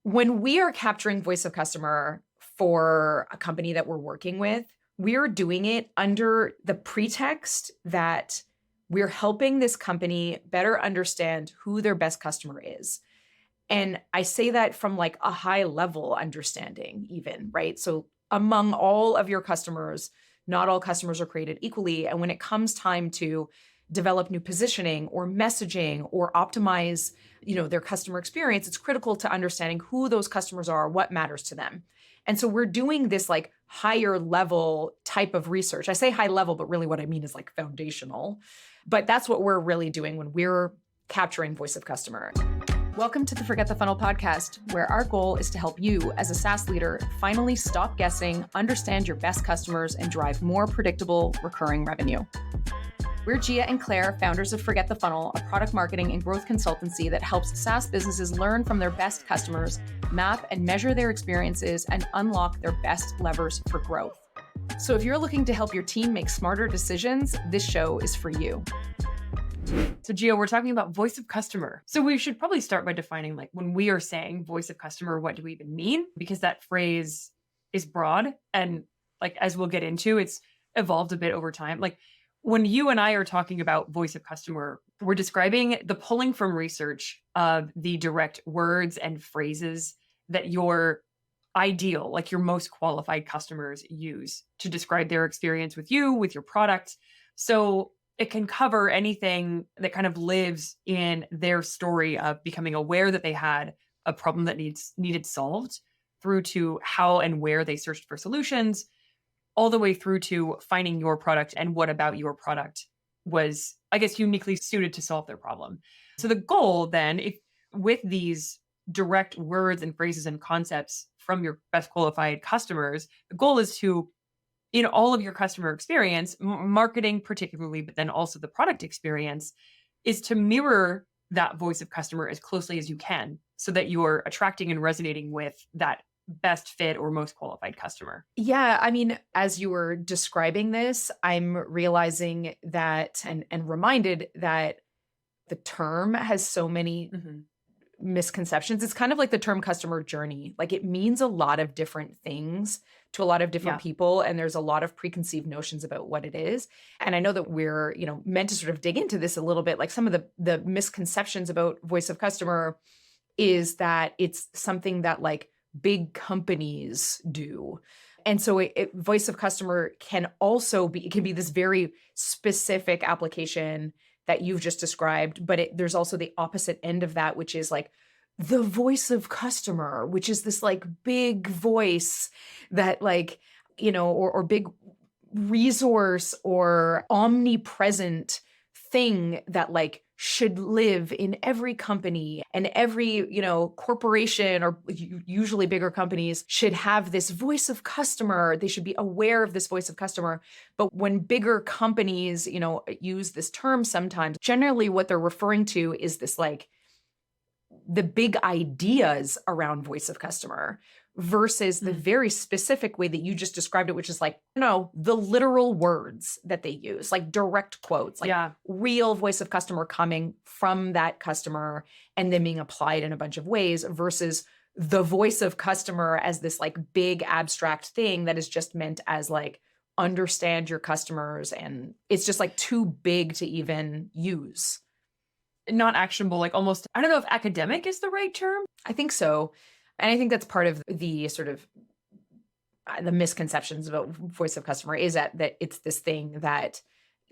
When we are capturing voice of customer for a company that we're working with, we're doing it under the pretext that we're helping this company better understand who their best customer is. And I say that from like a high level understanding, even, right? So among all of your customers, not all customers are created equally. And when it comes time to develop new positioning or messaging or optimize, their customer experience, it's critical to understanding who those customers are, what matters to them. And so we're doing this like higher level type of research. I say high level, but really what I mean is like foundational. But that's what we're really doing when we're capturing voice of customer. Welcome to the Forget the Funnel podcast, where our goal is to help you as a SaaS leader finally stop guessing, understand your best customers, and drive more predictable recurring revenue. We're Gia and Claire, founders of Forget the Funnel, a product marketing and growth consultancy that helps SaaS businesses learn from their best customers, map and measure their experiences, and unlock their best levers for growth. So if you're looking to help your team make smarter decisions, this show is for you. So Gia, we're talking about voice of customer. So we should probably start by defining, like, when we are saying voice of customer, what do we even mean? Because that phrase is broad and, like, as we'll get into, it's evolved a bit over time. Like, when you and I are talking about voice of customer, we're describing the pulling from research of the direct words and phrases that your ideal, like your most qualified customers use to describe their experience with you, with your product. So it can cover anything that kind of lives in their story of becoming aware that they had a problem that needed solved, through to how and where they searched for solutions, all the way through to finding your product and what about your product was, I guess, uniquely suited to solve their problem. So the goal then, if with these direct words and phrases and concepts from your best qualified customers, the goal is to, in all of your customer experience, marketing particularly, but then also the product experience, is to mirror that voice of customer as closely as you can so that you're attracting and resonating with that best fit or most qualified customer. Yeah, I mean, as you were describing this, I'm realizing that and reminded that the term has so many misconceptions. It's kind of like the term customer journey. Like, it means a lot of different things to a lot of different people, and there's a lot of preconceived notions about what it is. And I know that we're, meant to sort of dig into this a little bit. Like, some of the misconceptions about voice of customer is that it's something that like big companies do. And so voice of customer can also be, it can be this very specific application that you've just described, but there's also the opposite end of that, which is like the voice of customer, which is this like big voice that like, or big resource or omnipresent thing that like should live in every company, and every, corporation, or usually bigger companies, should have this voice of customer. They should be aware of this voice of customer. But when bigger companies, use this term sometimes, generally what they're referring to is this like the big ideas around voice of customer versus the very specific way that you just described it, which is like, the literal words that they use, like direct quotes, like real voice of customer coming from that customer and then being applied in a bunch of ways, versus the voice of customer as this like big abstract thing that is just meant as like, understand your customers. And it's just like too big to even use. Not actionable, like almost, I don't know if academic is the right term. I think so. And I think that's part of the sort of the misconceptions about voice of customer, is that it's this thing that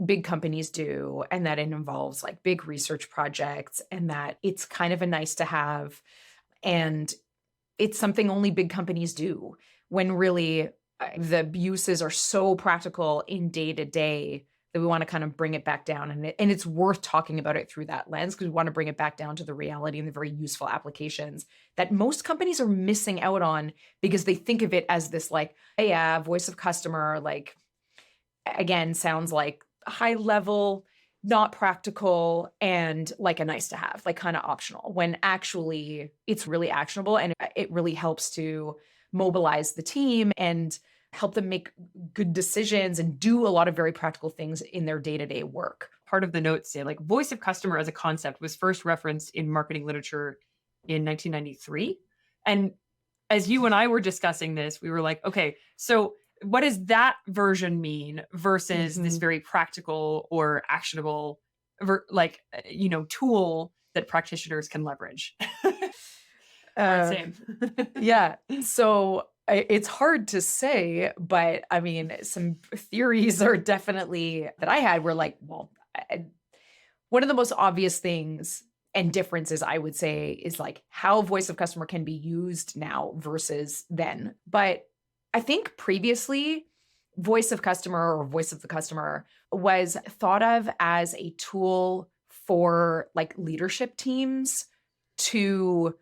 big companies do, and that it involves like big research projects, and that it's kind of a nice to have. And it's something only big companies do, when really the uses are so practical in day to day that we want to kind of bring it back down. And it's worth talking about it through that lens, because we want to bring it back down to the reality and the very useful applications that most companies are missing out on, because they think of it as this like, hey, yeah, voice of customer, like, again, sounds like high level, not practical, and like a nice to have, like kind of optional, when actually it's really actionable, and it really helps to mobilize the team and help them make good decisions and do a lot of very practical things in their day-to-day work. Part of the notes say, like, voice of customer as a concept was first referenced in marketing literature in 1993. And as you and I were discussing this, we were like, okay, so what does that version mean versus this Mhm. very practical or actionable, tool that practitioners can leverage? Hard Uh, same. yeah. So it's hard to say, but I mean, some theories are definitely that I had were like, well, one of the most obvious things and differences I would say is like how voice of customer can be used now versus then. But I think previously, voice of customer or voice of the customer was thought of as a tool for like leadership teams to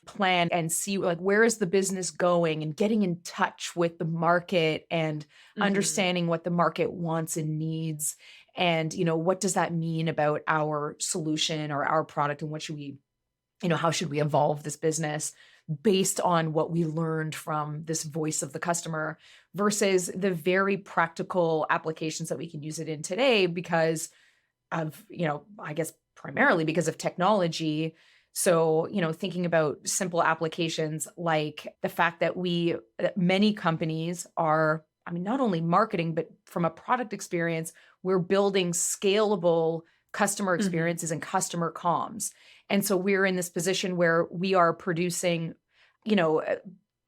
plan and see like where is the business going and getting in touch with the market and Mhm. understanding what the market wants and needs and what does that mean about our solution or our product and what should we how should we evolve this business based on what we learned from this voice of the customer versus the very practical applications that we can use it in today because of, I guess primarily because of technology. So, thinking about simple applications like the fact that many companies are, I mean, not only marketing, but from a product experience, we're building scalable customer Mhm. experiences and customer comms. And so we're in this position where we are producing, you know, uh,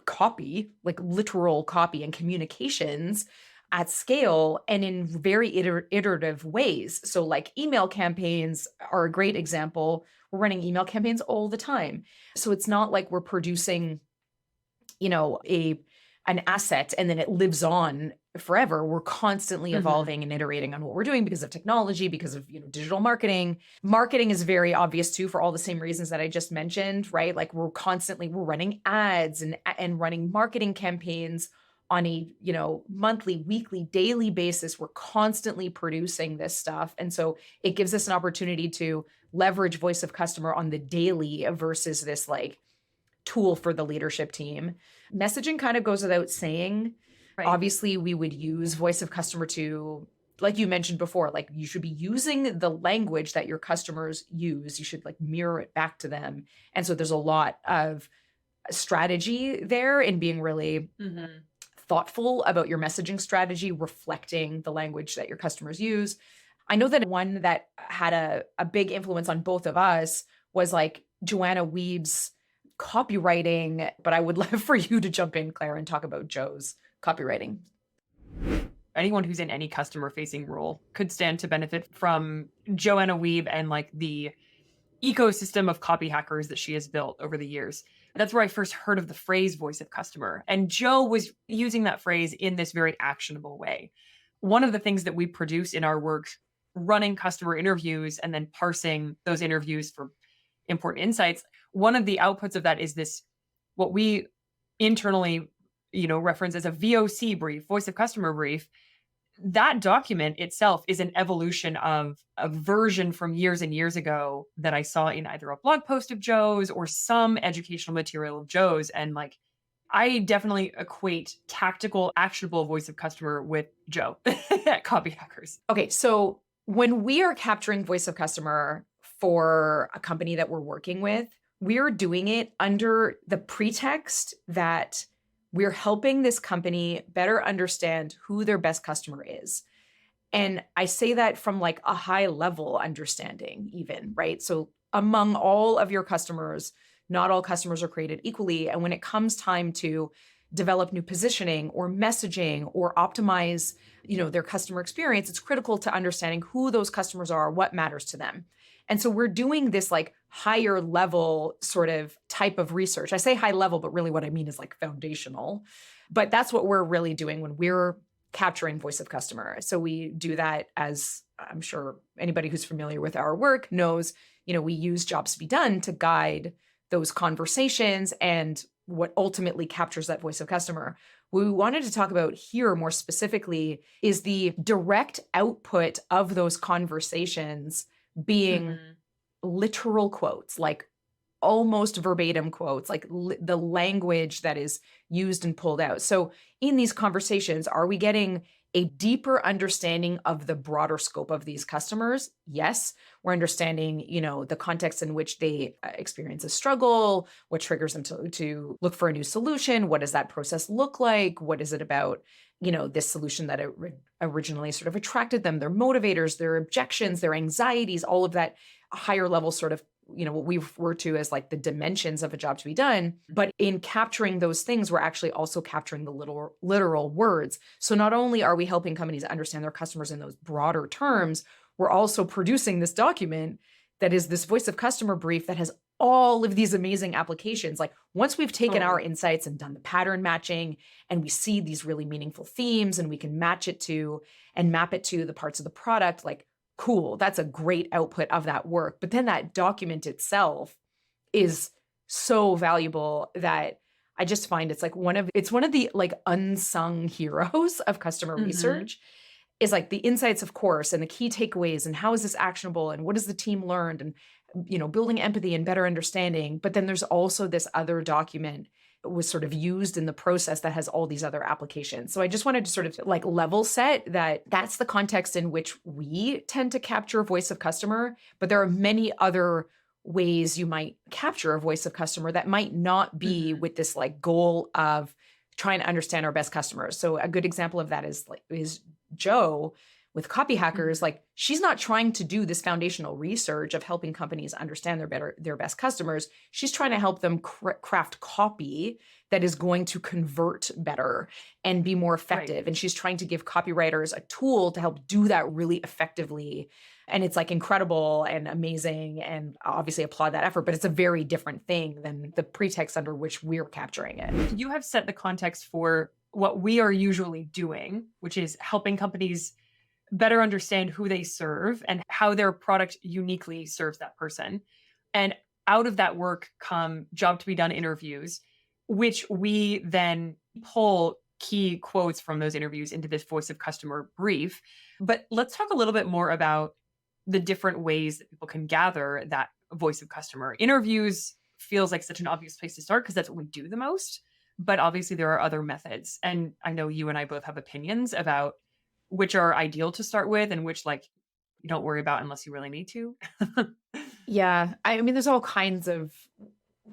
copy, like literal copy and communications at scale and in very iterative ways. So, like email campaigns are a great example. We're running email campaigns all the time. So, it's not like we're producing, a an asset and then it lives on forever. We're constantly Mhm. evolving and iterating on what we're doing because of technology, because of, digital marketing. Marketing is very obvious too for all the same reasons that I just mentioned, right? Like we're running ads and running marketing campaigns on a, monthly, weekly, daily basis. We're constantly producing this stuff. And so it gives us an opportunity to leverage voice of customer on the daily versus this like tool for the leadership team. Messaging kind of goes without saying. Right. Obviously, we would use voice of customer to, like you mentioned before, like you should be using the language that your customers use. You should like mirror it back to them. And so there's a lot of strategy there in being really Mhm. thoughtful about your messaging strategy, reflecting the language that your customers use. I know that one that had a big influence on both of us was like Joanna Weeb's copywriting, but I would love for you to jump in, Claire, and talk about Joe's copywriting. Anyone who's in any customer facing role could stand to benefit from Joanna Weeb and like the ecosystem of copy hackers that she has built over the years. That's where I first heard of the phrase voice of customer. And Joe was using that phrase in this very actionable way. One of the things that we produce in our work, running customer interviews and then parsing those interviews for important insights, one of the outputs of that is this, what we internally, reference as a VOC brief, voice of customer brief. That document itself is an evolution of a version from years and years ago that I saw in either a blog post of Joe's or some educational material of Joe's. And like, I definitely equate tactical, actionable voice of customer with Joe at Copy Hackers. Okay, so when we are capturing voice of customer for a company that we're working with, we're doing it under the pretext that we're helping this company better understand who their best customer is. And I say that from like a high level understanding, even, right? So, among all of your customers, not all customers are created equally. And when it comes time to develop new positioning or messaging or optimize, their customer experience, it's critical to understanding who those customers are, what matters to them. And so we're doing this like higher level sort of type of research. I say high level, but really what I mean is like foundational. But that's what we're really doing when we're capturing voice of customer. So we do that, as I'm sure anybody who's familiar with our work knows, we use jobs to be done to guide those conversations and what ultimately captures that voice of customer. What we wanted to talk about here more specifically is the direct output of those conversations being Mhm. literal quotes, like almost verbatim quotes, like the language that is used and pulled out. So in these conversations, are we getting a deeper understanding of the broader scope of these customers? Yes. We're understanding, the context in which they experience a struggle, what triggers them to look for a new solution. What does that process look like? What is it about, this solution that originally sort of attracted them, their motivators, their objections, their anxieties, all of that higher level sort of what we refer to as like the dimensions of a job to be done. But in capturing those things, we're actually also capturing the literal words. So not only are we helping companies understand their customers in those broader terms, we're also producing this document that is this voice of customer brief that has all of these amazing applications. Like once we've taken our insights and done the pattern matching and we see these really meaningful themes and we can match it to and map it to the parts of the product, like cool, that's a great output of that work. But then that document itself is so valuable that I just find it's one of the like unsung heroes of customer research is like the insights, of course, and the key takeaways and how is this actionable and what has the team learned and building empathy and better understanding. But then there's also this other document was sort of used in the process that has all these other applications. So I just wanted to sort of like level set that that's the context in which we tend to capture voice of customer, but there are many other ways you might capture a voice of customer that might not be with this like goal of trying to understand our best customers. So a good example of that is Joe with Copy Hackers. Like she's not trying to do this foundational research of helping companies understand their best customers. She's trying to help them craft copy that is going to convert better and be more effective. Right. And she's trying to give copywriters a tool to help do that really effectively. And it's like incredible and amazing and obviously applaud that effort, but it's a very different thing than the pretext under which we're capturing it. You have set the context for what we are usually doing, which is helping companies better understand who they serve and how their product uniquely serves that person. And out of that work come job to be done interviews, which we then pull key quotes from those interviews into this voice of customer brief. But let's talk a little bit more about the different ways that people can gather that voice of customer. Interviews feels like such an obvious place to start because that's what we do the most. But obviously there are other methods. And I know you and I both have opinions about which are ideal to start with and which like you don't worry about unless you really need to. Yeah. I mean, there's all kinds of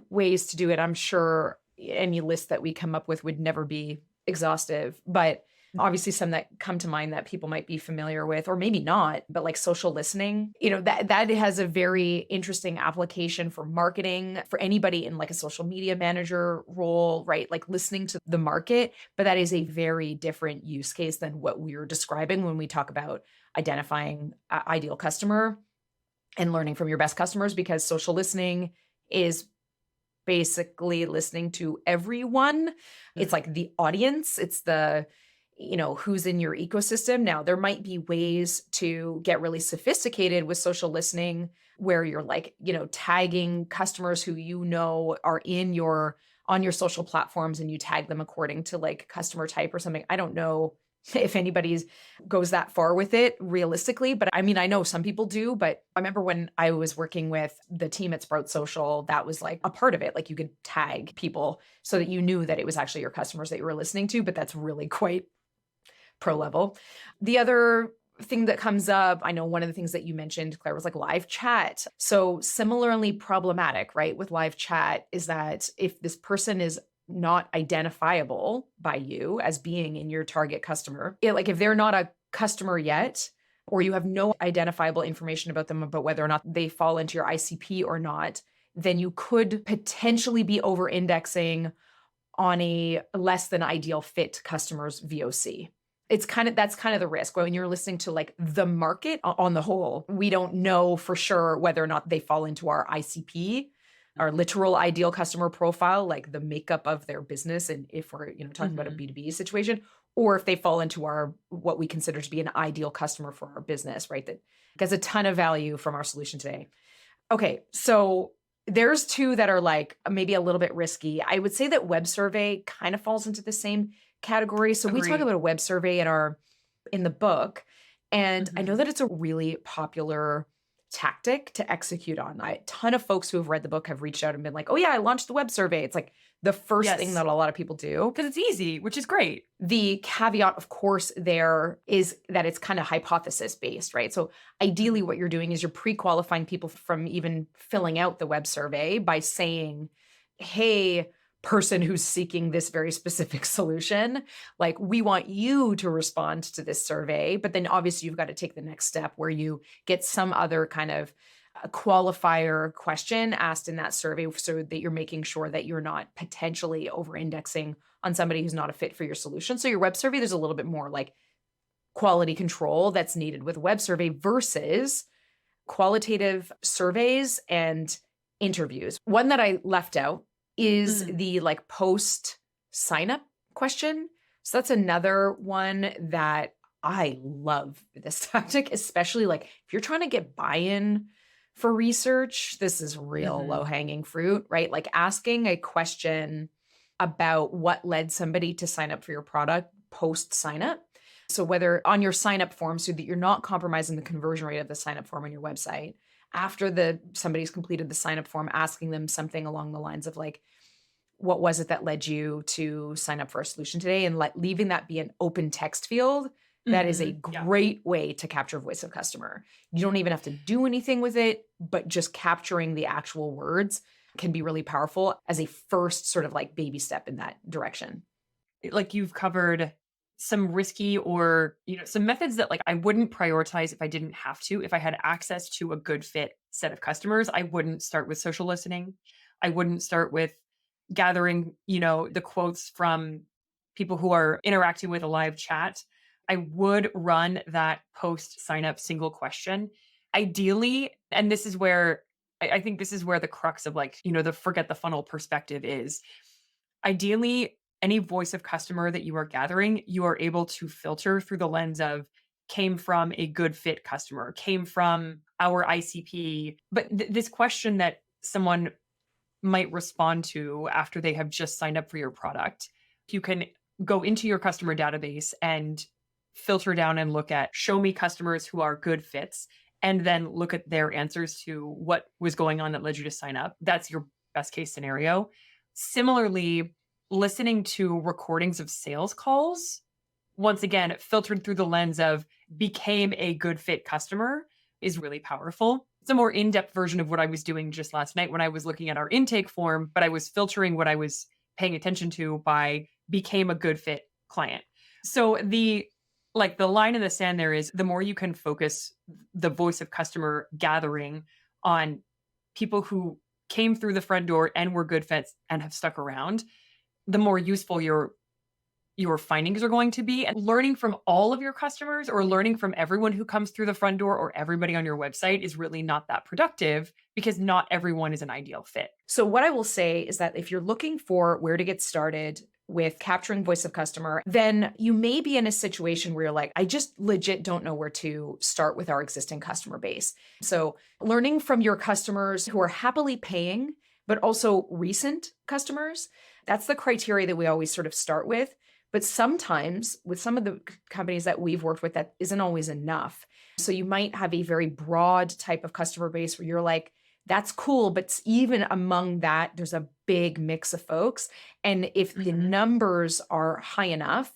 ways to do it. I'm sure any list that we come up with would never be exhaustive, but obviously some that come to mind that people might be familiar with, or maybe not, but like social listening, that has a very interesting application for marketing for anybody in like a social media manager role, right? Like listening to the market, but that is a very different use case than what we're describing when we talk about identifying ideal customer and learning from your best customers, because social listening is basically listening to everyone. It's like the audience. It's the who's in your ecosystem. Now, there might be ways to get really sophisticated with social listening where you're like, tagging customers who are on your social platforms and you tag them according to like customer type or something. I don't know if anybody goes that far with it realistically, but I mean, I know some people do, but I remember when I was working with the team at Sprout Social, that was like a part of it. Like you could tag people so that you knew that it was actually your customers that you were listening to, but that's really quite pro level. The other thing that comes up, I know one of the things that you mentioned, Claire, was like live chat. So similarly problematic, right, with live chat is that if this person is not identifiable by you as being in your target customer, like if they're not a customer yet, or you have no identifiable information about them about whether or not they fall into your ICP or not, then you could potentially be over-indexing on a less than ideal fit customer's VOC. That's kind of the risk when you're listening to like the market on the whole. We don't know for sure whether or not they fall into our ICP, our literal ideal customer profile, like the makeup of their business. And if we're, talking about a B2B situation, or if they fall into our, what we consider to be an ideal customer for our business, right? That gets a ton of value from our solution today. Okay. So there's two that are like maybe a little bit risky. I would say that web survey kind of falls into the same category. So we talk about a web survey in the book, and I know that it's a really popular tactic to execute on. A ton of folks who have read the book have reached out and been like, oh yeah, I launched the web survey. It's like the first thing Yes. that a lot of people do. Because it's easy, which is great. The caveat, of course, there is that it's kind of hypothesis based, right? So ideally what you're doing is you're pre-qualifying people from even filling out the web survey by saying, hey, person who's seeking this very specific solution, like we want you to respond to this survey. But then obviously you've got to take the next step where you get some other kind of qualifier question asked in that survey so that you're making sure that you're not potentially over indexing on somebody who's not a fit for your solution. So your web survey, there's a little bit more like quality control that's needed with web survey versus qualitative surveys and interviews. One that I left out is the like post sign up question. So that's another one that I love this tactic, especially like if you're trying to get buy-in for research, this is real low-hanging fruit, right? Like asking a question about what led somebody to sign up for your product post sign up. So whether on your sign up form so that you're not compromising the conversion rate of the sign up form on your website, after somebody's completed the sign up form, asking them something along the lines of like, what was it that led you to sign up for a solution today? And leaving that be an open text field. That is a great way to capture voice of customer. You don't even have to do anything with it, but just capturing the actual words can be really powerful as a first sort of like baby step in that direction. Like you've covered some risky or, some methods that like I wouldn't prioritize if I didn't have to. If I had access to a good fit set of customers, I wouldn't start with social listening. I wouldn't start with gathering, the quotes from people who are interacting with a live chat. I would run that post sign up single question. Ideally, and this is where I think this is where the crux of like, the forget the funnel perspective is. Ideally, any voice of customer that you are gathering, you are able to filter through the lens of came from a good fit customer, came from our ICP. But this question that someone might respond to after they have just signed up for your product, you can go into your customer database and filter down and look at show me customers who are good fits, and then look at their answers to what was going on that led you to sign up. That's your best case scenario. Similarly, listening to recordings of sales calls, once again, filtered through the lens of became a good fit customer, is really powerful. It's a more in-depth version of what I was doing just last night when I was looking at our intake form, but I was filtering what I was paying attention to by became a good fit client. So the line in the sand there is the more you can focus the voice of customer gathering on people who came through the front door and were good fits and have stuck around, the more useful your findings are going to be. And learning from all of your customers or learning from everyone who comes through the front door or everybody on your website is really not that productive because not everyone is an ideal fit. So what I will say is that if you're looking for where to get started with capturing voice of customer, then you may be in a situation where you're like, I just legit don't know where to start with our existing customer base. So learning from your customers who are happily paying, but also recent customers, that's the criteria that we always sort of start with. But sometimes with some of the companies that we've worked with, that isn't always enough. So you might have a very broad type of customer base where you're like, that's cool, but even among that, there's a big mix of folks. And if the numbers are high enough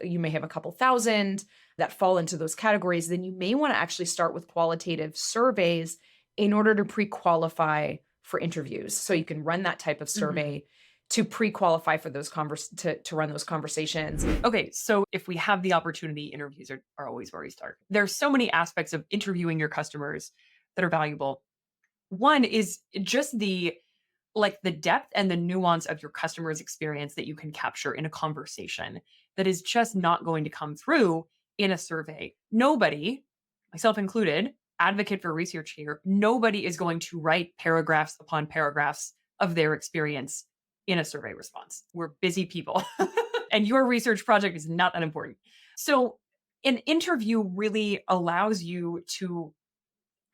you may have a couple thousand that fall into those categories, then you may want to actually start with qualitative surveys in order to pre-qualify for interviews. So you can run that type of survey to pre-qualify for those to run those conversations. Okay, so if we have the opportunity, interviews are always where we start. There's so many aspects of interviewing your customers that are valuable. One is just the depth and the nuance of your customer's experience that you can capture in a conversation that is just not going to come through in a survey. Nobody, myself included, advocate for research here, nobody is going to write paragraphs upon paragraphs of their experience in a survey response. We're busy people and your research project is not that important. So an interview really allows you to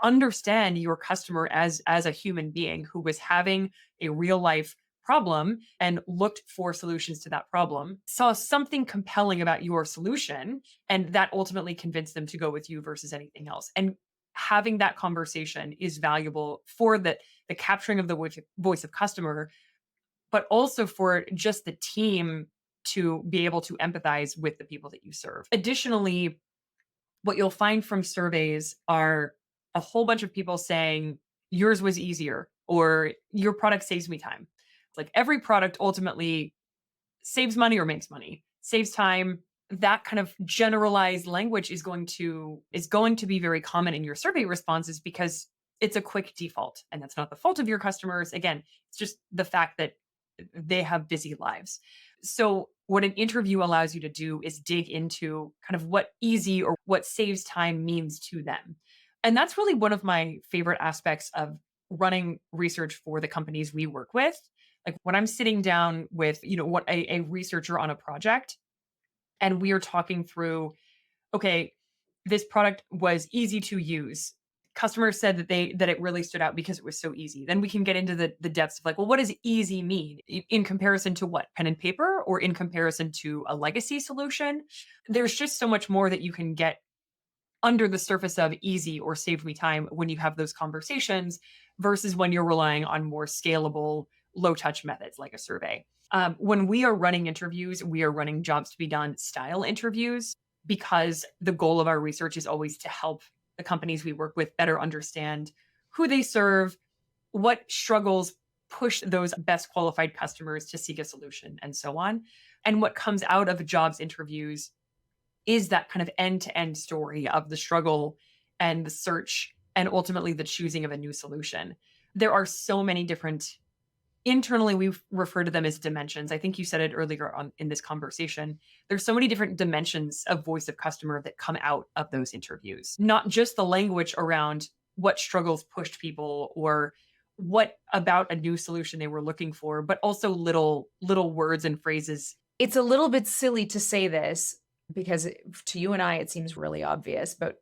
understand your customer as a human being who was having a real life problem and looked for solutions to that problem, saw something compelling about your solution, and that ultimately convinced them to go with you versus anything else. And having that conversation is valuable for the capturing of the voice of customer, but also for just the team to be able to empathize with the people that you serve. Additionally, what you'll find from surveys are a whole bunch of people saying yours was easier or your product saves me time. Like every product ultimately saves money or makes money, saves time. That kind of generalized language is going to be very common in your survey responses because it's a quick default. And that's not the fault of your customers. Again, it's just the fact that they have busy lives. So what an interview allows you to do is dig into kind of what easy or what saves time means to them. And that's really one of my favorite aspects of running research for the companies we work with. Like when I'm sitting down with, what a researcher on a project and we are talking through, okay, this product was easy to use. Customers said that it really stood out because it was so easy. Then we can get into the depths of like, well, what does easy mean in comparison to what? Pen and paper or in comparison to a legacy solution? There's just so much more that you can get under the surface of easy or save me time when you have those conversations versus when you're relying on more scalable, low touch methods like a survey. When we are running interviews, we are running jobs to be done style interviews because the goal of our research is always to help the companies we work with better understand who they serve, what struggles push those best qualified customers to seek a solution, and so on. And what comes out of jobs interviews is that kind of end-to-end story of the struggle and the search and ultimately the choosing of a new solution. There are so many different, internally we refer to them as dimensions. I think you said it earlier on in this conversation. There's so many different dimensions of voice of customer that come out of those interviews, not just the language around what struggles pushed people or what about a new solution they were looking for, but also little words and phrases. It's a little bit silly to say this because to you and I, it seems really obvious, but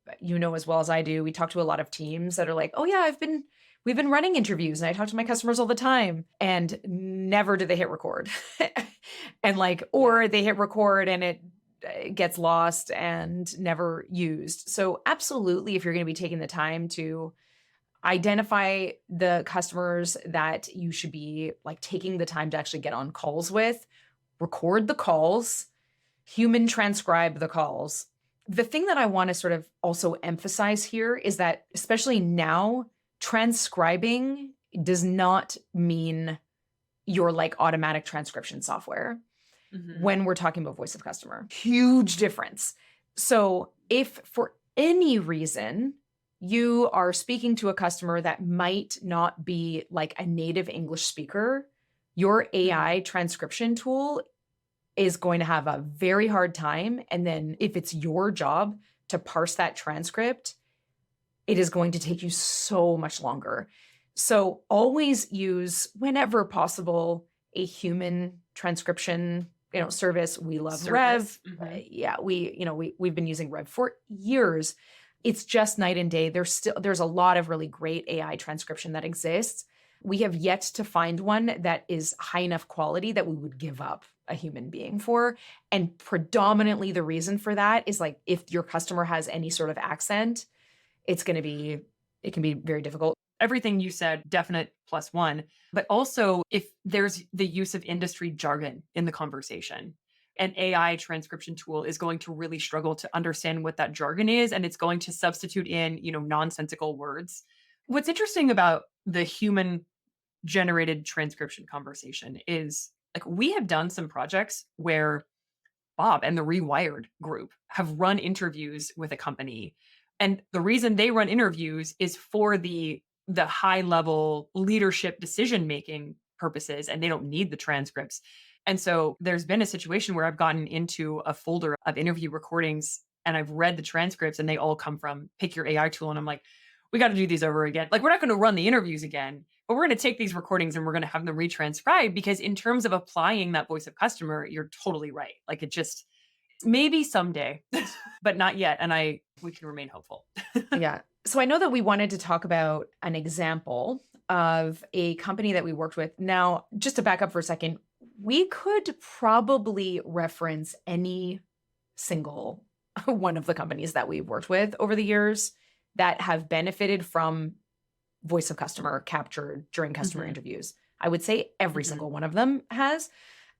as well as I do, we talk to a lot of teams that are like, oh yeah, we've been running interviews and I talk to my customers all the time, and never do they hit record. And or they hit record and it gets lost and never used. So absolutely, if you're going to be taking the time to identify the customers that you should be taking the time to actually get on calls with, record the calls, human transcribe the calls. The thing that I want to sort of also emphasize here is that, especially now, transcribing does not mean your automatic transcription software when we're talking about voice of customer. Huge difference. So if for any reason you are speaking to a customer that might not be a native English speaker, your AI transcription tool is going to have a very hard time. And then if it's your job to parse that transcript, it is going to take you so much longer. So always use, whenever possible, a human transcription service. We love Rev. Yeah, we've been using Rev for years. It's just night and day. There's a lot of really great AI transcription that exists. We have yet to find one that is high enough quality that we would give up a human being for. And predominantly the reason for that is if your customer has any sort of accent, it can be very difficult. Everything you said, definite +1, but also if there's the use of industry jargon in the conversation, an AI transcription tool is going to really struggle to understand what that jargon is, and it's going to substitute in, nonsensical words. What's interesting about the human generated transcription conversation is we have done some projects where Bob and the Rewired group have run interviews with a company. And the reason they run interviews is for the high level leadership decision making purposes, and they don't need the transcripts. And so there's been a situation where I've gotten into a folder of interview recordings and I've read the transcripts and they all come from pick your AI tool. And I'm like, we got to do these over again. We're not going to run the interviews again, but we're going to take these recordings and we're going to have them retranscribed, because in terms of applying that voice of customer, you're totally right. It just, maybe someday, but not yet. And we can remain hopeful. Yeah. So I know that we wanted to talk about an example of a company that we worked with. Now, just to back up for a second, we could probably reference any single one of the companies that we've worked with over the years that have benefited from voice of customer captured during customer Mhm. interviews. I would say every Mhm. single one of them has.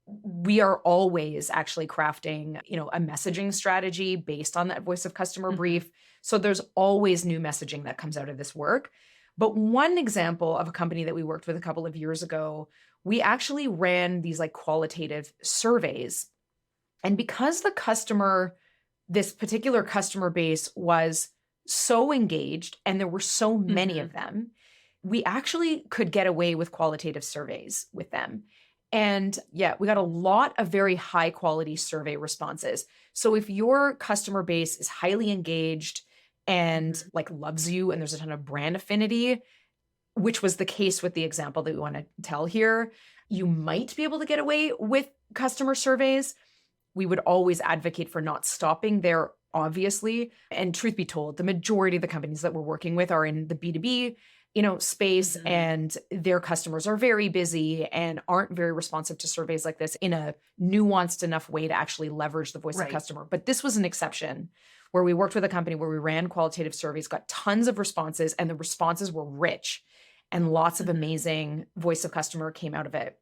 We are always actually crafting, a messaging strategy based on that voice of customer Mhm. brief. So there's always new messaging that comes out of this work. But one example of a company that we worked with a couple of years ago, we actually ran these like qualitative surveys. And because this particular customer base was so engaged and there were so many Mhm. of them, we actually could get away with qualitative surveys with them. And yeah, we got a lot of very high quality survey responses. So if your customer base is highly engaged and Mhm. like loves you and there's a ton of brand affinity, which was the case with the example that we want to tell here, you might be able to get away with customer surveys. We would always advocate for not stopping there, obviously. And truth be told, the majority of the companies that we're working with are in the B2B, space, Mhm. and their customers are very busy and aren't very responsive to surveys like this in a nuanced enough way to actually leverage the voice of Right. customer. But this was an exception where we worked with a company where we ran qualitative surveys, got tons of responses, and the responses were rich and lots of Mhm. amazing voice of customer came out of it.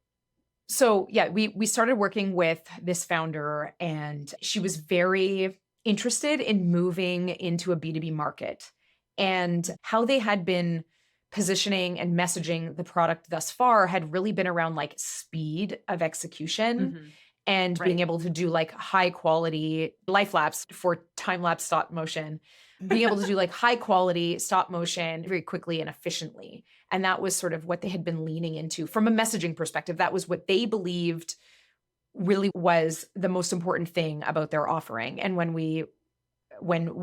So yeah, we started working with this founder and she was very interested in moving into a B2B market. And how they had been positioning and messaging the product thus far had really been around like speed of execution Mhm. and being Right. able to do like high quality life lapse for time lapse stop motion, being able to do like high quality stop motion very quickly and efficiently. And that was sort of what they had been leaning into from a messaging perspective. That was what they believed really was the most important thing about their offering. And when we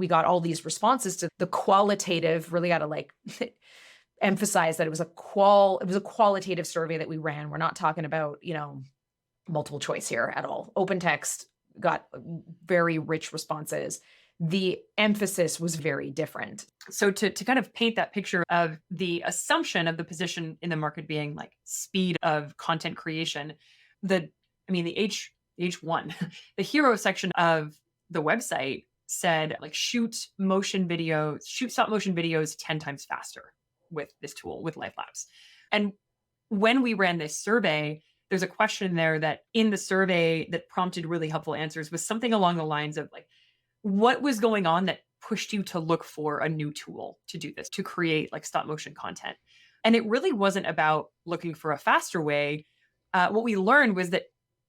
got all these responses to the qualitative, really got to like emphasize that it was a qualitative survey that we ran. We're not talking about, multiple choice here at all. Open text got very rich responses. The emphasis was very different. So to kind of paint that picture of the assumption of the position in the market being like speed of content creation, the the H1, the hero section of the website said like shoot stop motion videos 10 times faster with this tool with Life Labs. And when we ran this survey, there's a question there that in the survey that prompted really helpful answers was something along the lines of like, what was going on that pushed you to look for a new tool to do this, to create like stop motion content? And it really wasn't about looking for a faster way. What we learned was that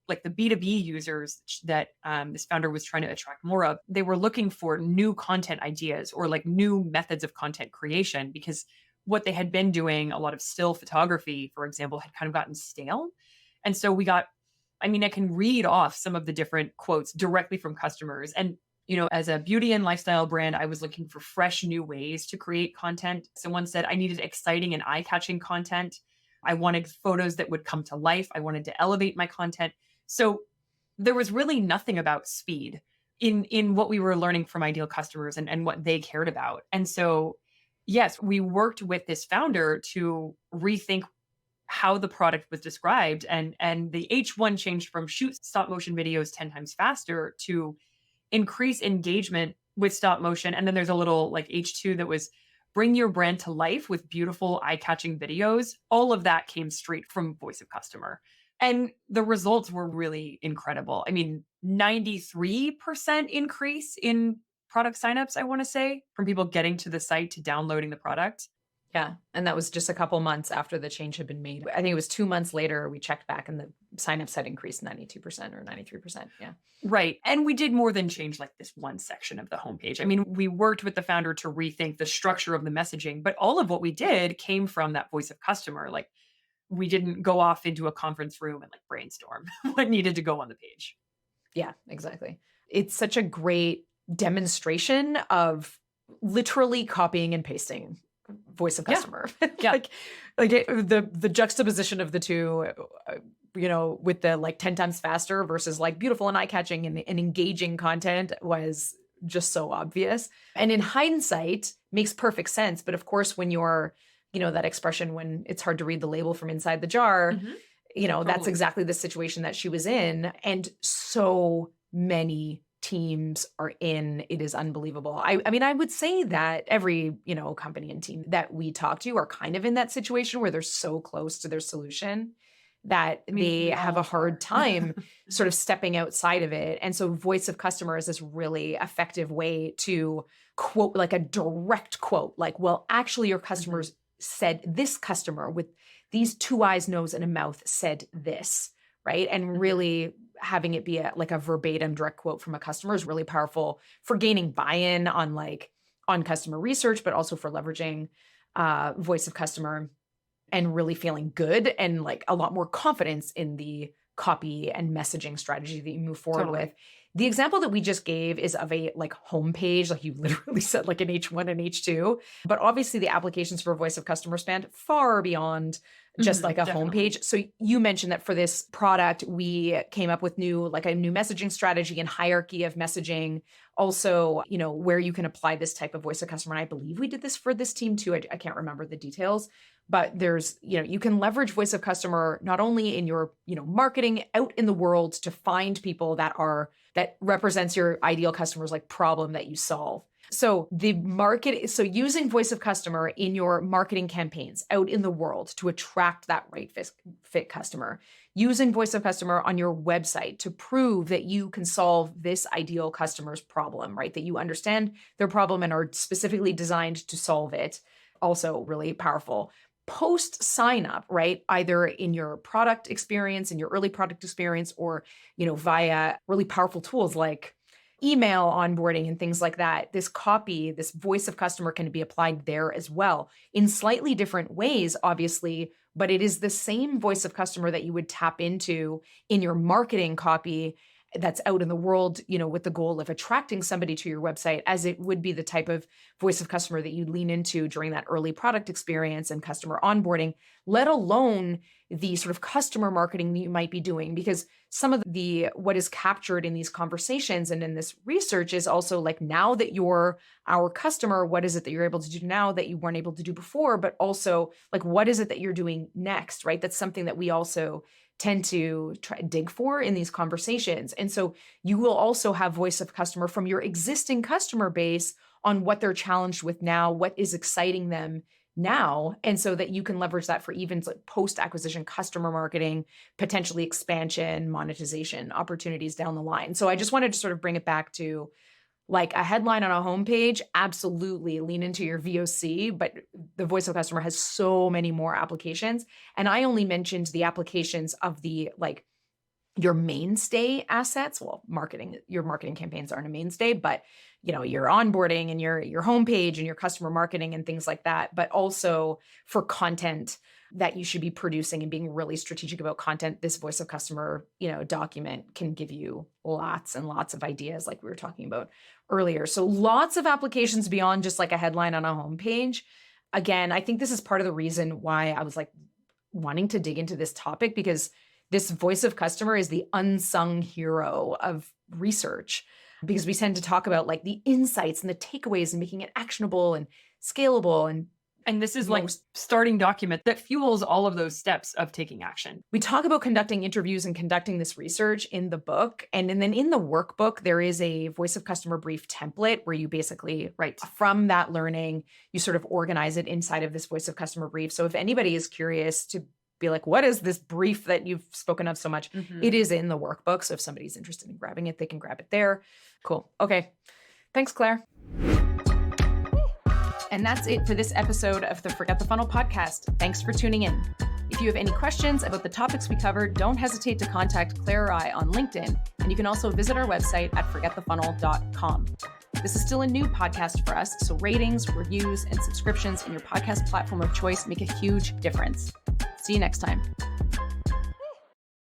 like the B2B users that this founder was trying to attract more of, they were looking for new content ideas or like new methods of content creation because what they had been doing, a lot of still photography, for example, had kind of gotten stale. And so I can read off some of the different quotes directly from customers. And as a beauty and lifestyle brand, I was looking for fresh new ways to create content. Someone said I needed exciting and eye catching content. I wanted photos that would come to life. I wanted to elevate my content. So there was really nothing about speed in what we were learning from ideal customers and what they cared about. And so, yes, we worked with this founder to rethink how the product was described and the H1 changed from shoot stop motion videos 10 times faster to increase engagement with stop motion. And then there's a little like H2 that was bring your brand to life with beautiful eye-catching videos. All of that came straight from voice of customer. And the results were really incredible. 93% increase in product signups, I want to say, from people getting to the site to downloading the product. Yeah. And that was just a couple months after the change had been made. I think it was 2 months later, we checked back and the signups had increased 92% or 93%. Yeah. Right. And we did more than change like this one section of the homepage. We worked with the founder to rethink the structure of the messaging, but all of what we did came from that voice of customer. Like we didn't go off into a conference room and like brainstorm what needed to go on the page. Yeah, exactly. It's such a great demonstration of literally copying and pasting voice of Yeah. customer. Yeah. The juxtaposition of the two, with the like 10 times faster versus like beautiful and eye-catching and engaging content was just so obvious. And in hindsight, makes perfect sense. But of course, when you're, that expression when it's hard to read the label from inside the jar, that's Totally. exactly the situation that she was in. And so many teams are in, it is unbelievable. I mean, I would say that every, company and team that we talk to are kind of in that situation where they're so close to their solution that I mean, they we have a all hard are. time sort of stepping outside of it. And so voice of customer is this really effective way to quote, like a direct quote, like, well, actually your customers said, this customer with these 2 eyes, nose, and a mouth said this, right? And really having it be like a verbatim direct quote from a customer is really powerful for gaining buy-in on customer research, but also for leveraging voice of customer and really feeling good and like a lot more confidence in the copy and messaging strategy that you move forward with. The example that we just gave is of a like homepage, like you literally said like an H1 and H2, but obviously the applications for voice of customer span far beyond just like a homepage. So you mentioned that for this product, we came up with a new messaging strategy and hierarchy of messaging. Also, where you can apply this type of voice of customer. And I believe we did this for this team too. I can't remember the details, but there's, you can leverage voice of customer not only in your, marketing out in the world to find people that represents your ideal customers, like problem that you solve. So using voice of customer in your marketing campaigns out in the world to attract that right fit customer, using voice of customer on your website to prove that you can solve this ideal customer's problem, right? That you understand their problem and are specifically designed to solve it. Also really powerful. Post sign up, right? Either in your product experience, in your early product experience, or, via really powerful tools like email onboarding and things like that. This copy, this voice of customer can be applied there as well in slightly different ways, obviously, but it is the same voice of customer that you would tap into in your marketing copy that's out in the world, with the goal of attracting somebody to your website, as it would be the type of voice of customer that you lean into during that early product experience and customer onboarding, let alone the sort of customer marketing that you might be doing. Because some of what is captured in these conversations and in this research is also like, now that you're our customer, what is it that you're able to do now that you weren't able to do before? But also like, what is it that you're doing next, right? That's something that we also tend to try dig for in these conversations. And so you will also have voice of customer from your existing customer base on what they're challenged with now, what is exciting them now. And so that you can leverage that for even like post-acquisition customer marketing, potentially expansion, monetization opportunities down the line. So I just wanted to sort of bring it back to like a headline on a homepage, absolutely lean into your VOC, but the voice of customer has so many more applications. And I only mentioned the applications of the your mainstay assets. Well, your marketing campaigns aren't a mainstay, but your onboarding and your homepage and your customer marketing and things like that, but also for content that you should be producing and being really strategic about content. This voice of customer, document can give you lots and lots of ideas like we were talking about earlier. So lots of applications beyond just like a headline on a homepage. Again, I think this is part of the reason why I was like wanting to dig into this topic, because this voice of customer is the unsung hero of research, because we tend to talk about like the insights and the takeaways and making it actionable and scalable. And this is like starting document that fuels all of those steps of taking action. We talk about conducting interviews and conducting this research in the book. And then in the workbook, there is a voice of customer brief template where you basically, from that learning, you sort of organize it inside of this voice of customer brief. So if anybody is curious to be like, what is this brief that you've spoken of so much? It is in the workbook. So if somebody's interested in grabbing it, they can grab it there. Cool. Okay. Thanks, Claire. And that's it for this episode of the Forget the Funnel podcast. Thanks for tuning in. If you have any questions about the topics we covered, don't hesitate to contact Claire or I on LinkedIn. And you can also visit our website at forgetthefunnel.com. This is still a new podcast for us, so ratings, reviews, and subscriptions in your podcast platform of choice make a huge difference. See you next time.